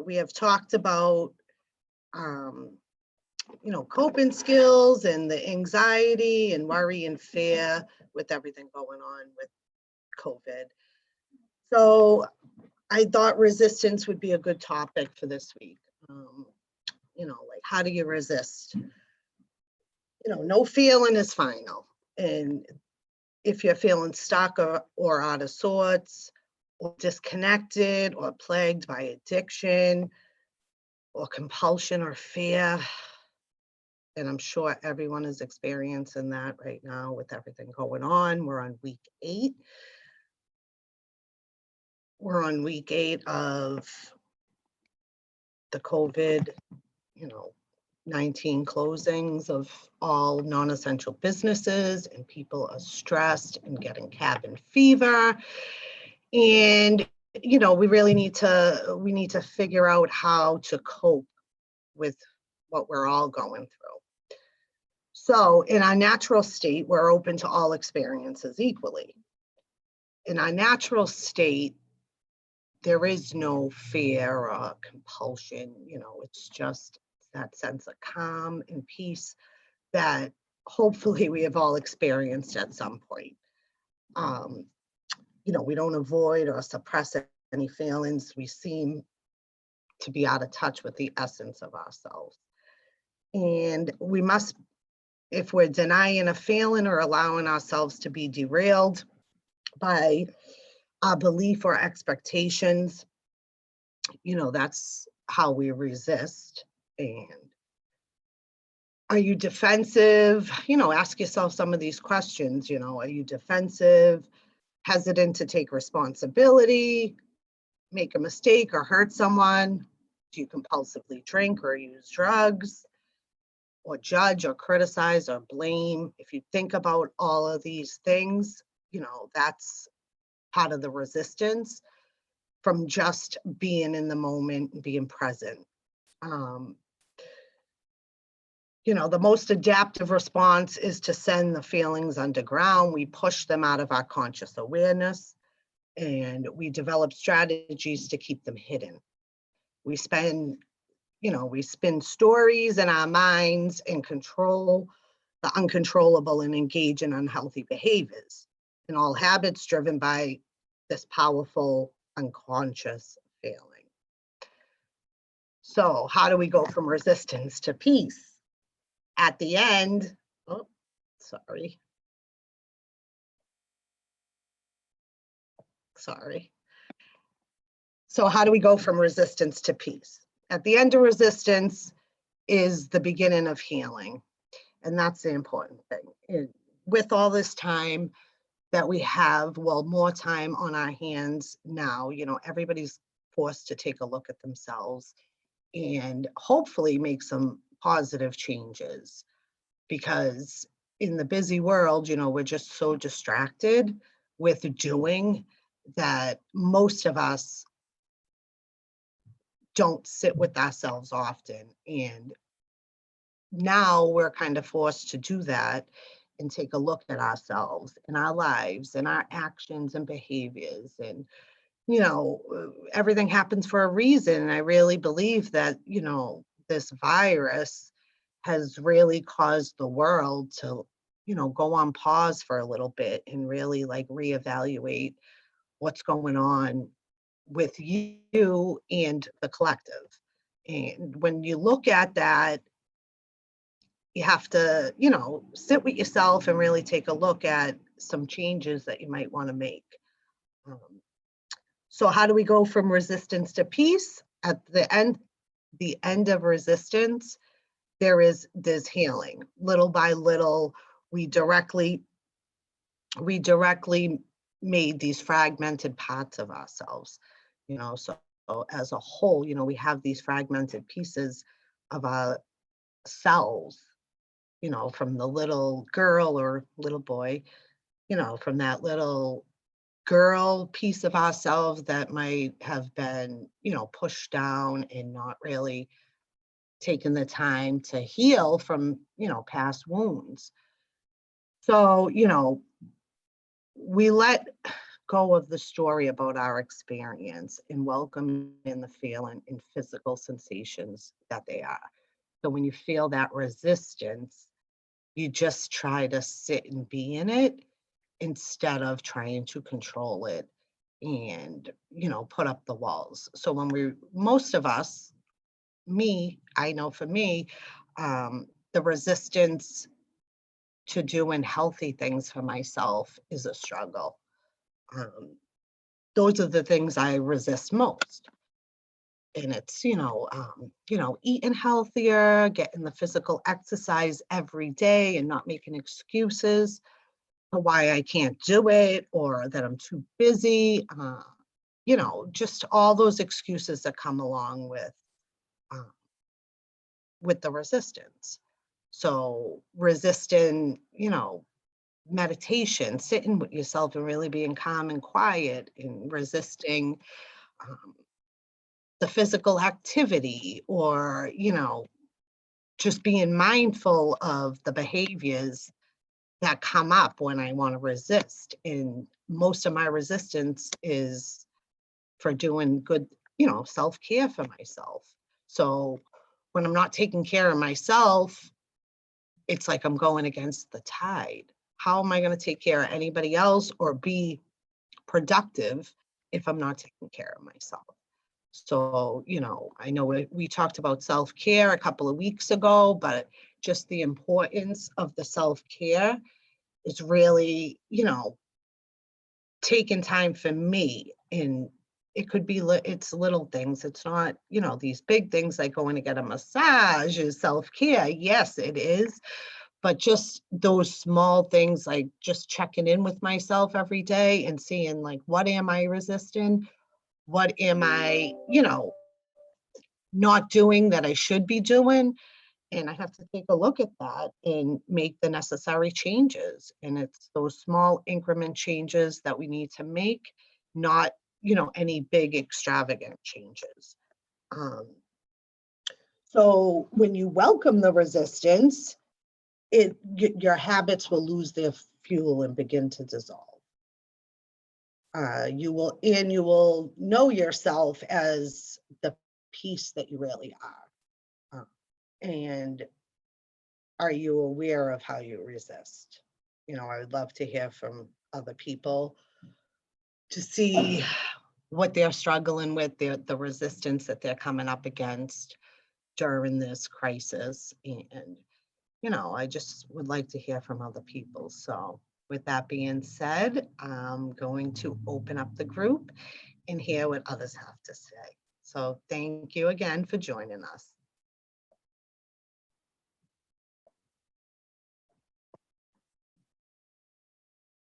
We have talked about, coping skills and the anxiety and worry and fear with everything going on with COVID. So I thought resistance would be a good topic for this week. Like, how do you resist? No feeling is final. And if you're feeling stuck or out of sorts, or disconnected, or plagued by addiction, or compulsion or fear, and I'm sure everyone is experiencing that right now with everything going on. We're on week 8. We're on week 8 of the COVID, 19 closings of all non-essential businesses, and people are stressed and getting cabin fever. And, we really need to figure out how to cope with what we're all going through. So in our natural state, we're open to all experiences equally. In our natural state, there is no fear or compulsion, it's just that sense of calm and peace that hopefully we have all experienced at some point. We don't avoid or suppress any feelings. We seem to be out of touch with the essence of ourselves. And we must, if we're denying a feeling or allowing ourselves to be derailed by our belief or expectations, that's how we resist. And are you defensive? Ask yourself some of these questions. Are you defensive, hesitant to take responsibility, make a mistake or hurt someone? Do you compulsively drink or use drugs, or judge or criticize or blame? If you think about all of these things, that's part of the resistance from just being in the moment and being present. The most adaptive response is to send the feelings underground. We push them out of our conscious awareness, and we develop strategies to keep them hidden. We spin stories in our minds and control the uncontrollable and engage in unhealthy behaviors, and all habits driven by this powerful unconscious feeling. So how do we go from resistance to peace? At the end, sorry. So how do we go from resistance to peace? At the end of resistance is the beginning of healing. And that's the important thing. With all this time that we have, more time on our hands now, everybody's forced to take a look at themselves and hopefully make some positive changes, because in the busy world, we're just so distracted with doing that most of us don't sit with ourselves often. And now we're kind of forced to do that and take a look at ourselves and our lives and our actions and behaviors. And, everything happens for a reason. And I really believe that, this virus has really caused the world to, go on pause for a little bit and really reevaluate what's going on with you and the collective. And when you look at that, you have to, sit with yourself and really take a look at some changes that you might want to make. So how do we go from resistance to peace? At the end of resistance, there's healing. Little by little, we directly made these fragmented parts of ourselves, so as a whole, we have these fragmented pieces of ourselves, from the little girl or little boy, from that little girl piece of ourselves that might have been, pushed down and not really taken the time to heal from, past wounds. So, we let go of the story about our experience and welcome in the feeling and physical sensations that they are. So when you feel that resistance, you just try to sit and be in it instead of trying to control it and, put up the walls. So most of us, I know for me, the resistance to doing healthy things for myself is a struggle. Um, those are the things I resist most. And it's, eating healthier, getting the physical exercise every day and not making excuses for why I can't do it or that I'm too busy. Just all those excuses that come along uh, with the resistance. So resisting, meditation, sitting with yourself and really being calm and quiet and resisting um, the physical activity or, just being mindful of the behaviors that come up when I want to resist. And most of my resistance is for doing good, self-care for myself. So when I'm not taking care of myself, it's like I'm going against the tide. How am I going to take care of anybody else or be productive if I'm not taking care of myself? So, I know we talked about self-care a couple of weeks ago, but just the importance of the self-care is really, taking time for me. And it could be, it's little things. It's not, these big things like going to get a massage is self-care. Yes, it is. But just those small things, like just checking in with myself every day and seeing like, what am I resisting? What am I, not doing that I should be doing? And I have to take a look at that and make the necessary changes. And it's those small increment changes that we need to make, not, any big extravagant changes. Um, so when you welcome the resistance, your habits will lose their fuel and begin to dissolve. You will know yourself as the peace that you really are. And are you aware of how you resist? I would love to hear from other people to see what they're struggling with, the resistance that they're coming up against during this crisis. And, I just would like to hear from other people. So with that being said, I'm going to open up the group and hear what others have to say. So thank you again for joining us.